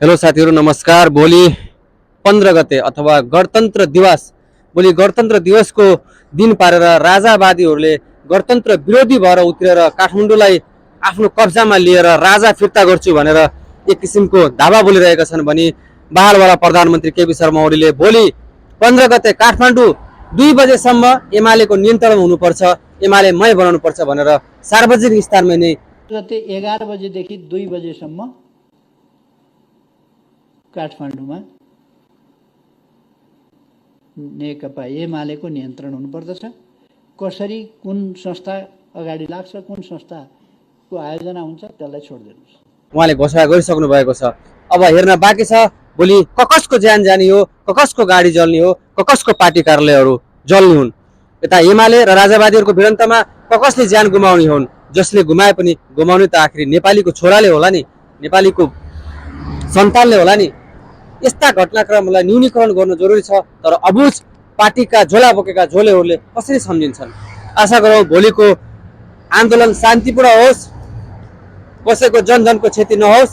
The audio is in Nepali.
हेलो साथीहरू नमस्कार। भोलि 15 गते अथवा गणतन्त्र दिवस, भोलि गणतन्त्र दिवसको दिन पारेर राजावादीहरूले गणतन्त्र विरोधी भएर उत्रेर काठमाडौँलाई आफ्नो कब्जामा लिएर राजा फिर्ता गर्छु भनेर एक किसिमको धावा बोलिरहेका छन् भने बहालवाला प्रधानमन्त्री केपी शर्मा ओलीले भोलि 15 गते काठमाडौँ 2 बजेसम्म एमालेको नियन्त्रण हुनुपर्छ, एमाले मै बनाउनुपर्छ भनेर सार्वजनिक स्थानमा नै गते 11 बजेदेखि 2 बजेसम्म काठमाडौँमा नेकपा एमालेको नियन्त्रण हुनुपर्दछ। कसरी कुन संस्था अगाडि लाग्छ, कुन संस्थाको आयोजना हुन्छ त्यसलाई छोडिदिनुहोस्। उहाँले घोषणा गरिसक्नु भएको छ। अब हेर्न बाँकी छ भोलि कसको ज्यान जाने हो, कसको गाडी जल्ने हो, कसको पार्टी कार्यालयहरू जल्ने हुन्। यता एमाले र राजावादीहरूको भिडन्तमा कसले ज्यान गुमाउने हुन्। जसले गुमाए पनि गुमाउने त आखिरी नेपालीको छोराले होला नि, नेपालीको सन्तानले होला नि। यस्ता घटनाक्रमलाई न्यूनीकरण गर्नु जरुरी छ, तर अबुझ पार्टीका झोला बोकेका झोलेहरूले कसरी सम्झिन्छन्। आशा गरौँ भोलिको आन्दोलन शान्तिपूर्ण होस्, कसैको जनधनको क्षति नहोस्